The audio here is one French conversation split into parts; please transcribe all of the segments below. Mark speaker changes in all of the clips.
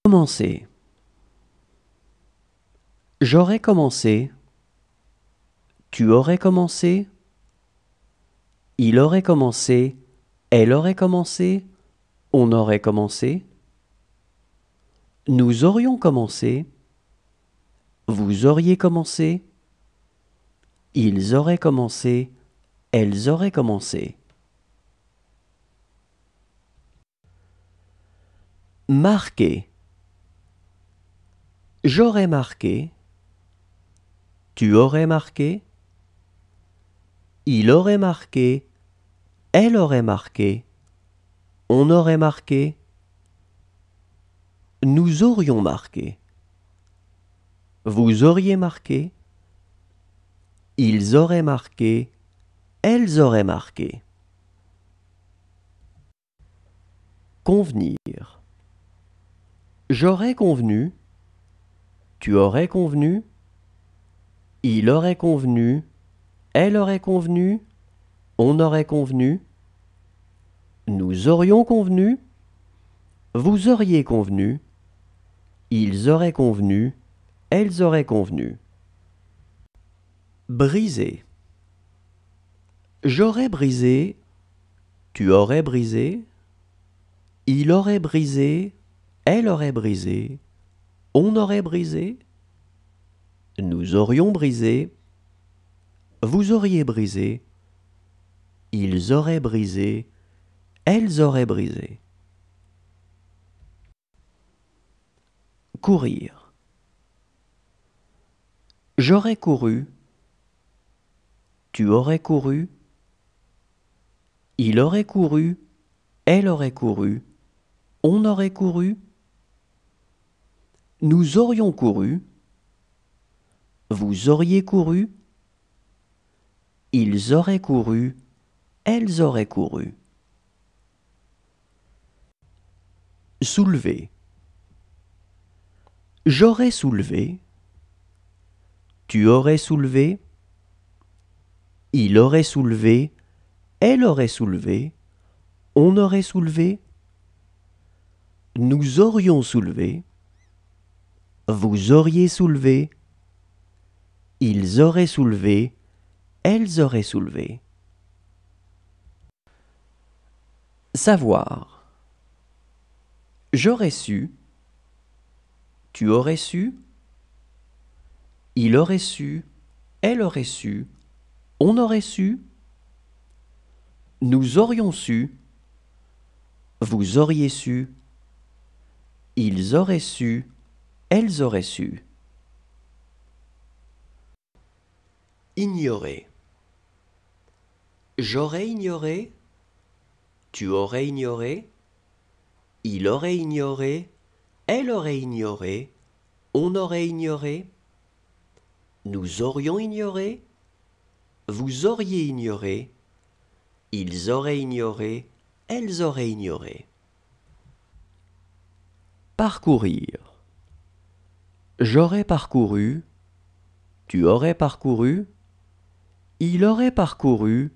Speaker 1: Commencer. J'aurais commencé. Tu aurais commencé. Il aurait commencé. Elle aurait commencé. On aurait commencé. Nous aurions commencé. Vous auriez commencé. Ils auraient commencé. Elles auraient commencé. Marquer. J'aurais marqué. Tu aurais marqué. Il aurait marqué. Elle aurait marqué. On aurait marqué. Nous aurions marqué. Vous auriez marqué. Ils auraient marqué. Elles auraient marqué. Convenir. J'aurais convenu. Tu aurais convenu. Il aurait convenu. Elle aurait convenu. On aurait convenu. Nous aurions convenu. Vous auriez convenu. Ils auraient convenu. Elles auraient convenu. Briser. J'aurais brisé. Tu aurais brisé. Il aurait brisé. Elle aurait brisé. On aurait brisé. Nous aurions brisé. Vous auriez brisé. Ils auraient brisé. Elles auraient brisé. Courir. J'aurais couru. Tu aurais couru. Il aurait couru. Elle aurait couru. On aurait couru. Nous aurions couru. Vous auriez couru. Ils auraient couru. Elles auraient couru. Soulever. J'aurais soulevé. Tu aurais soulevé. Il aurait soulevé. Elle aurait soulevé. On aurait soulevé. Nous aurions soulevé. Vous auriez soulevé. Ils auraient soulevé. Elles auraient soulevé. Savoir. J'aurais su. Tu aurais su. Il aurait su. Elle aurait su. On aurait su. Nous aurions su. Vous auriez su. Ils auraient su. Elles auraient su. Ignorer. J'aurais ignoré. Tu aurais ignoré. Il aurait ignoré. Elle aurait ignoré. On aurait ignoré. Nous aurions ignoré. Vous auriez ignoré. Ils auraient ignoré. Elles auraient ignoré. Parcourir. J'aurais parcouru. Tu aurais parcouru. Il aurait parcouru.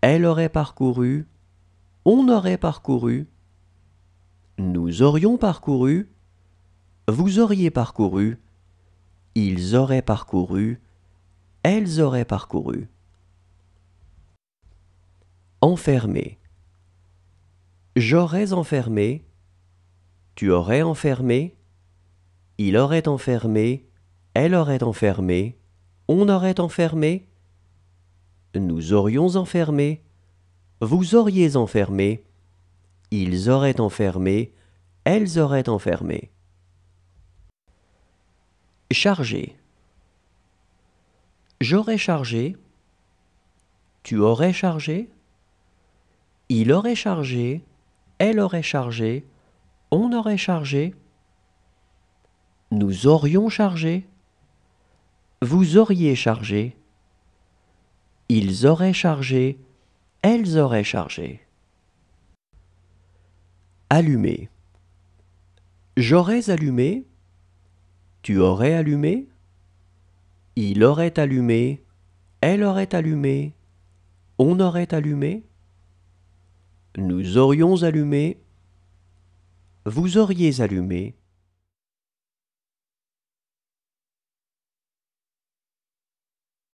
Speaker 1: Elle aurait parcouru. On aurait parcouru. Nous aurions parcouru. Vous auriez parcouru. Ils auraient parcouru. Elles auraient parcouru. Enfermer. J'aurais enfermé. Tu aurais enfermé. Il aurait enfermé. Elle aurait enfermé. On aurait enfermé. Nous aurions enfermé. Vous auriez enfermé. Ils auraient enfermé. Elles auraient enfermé. Charger. J'aurais chargé. Tu aurais chargé. Il aurait chargé. Elle aurait chargé. On aurait chargé. Nous aurions chargé. Vous auriez chargé. Ils auraient chargé. Elles auraient chargé. Allumer. J'aurais allumé. Tu aurais allumé. Il aurait allumé. Elle aurait allumé. On aurait allumé. Nous aurions allumé. Vous auriez allumé.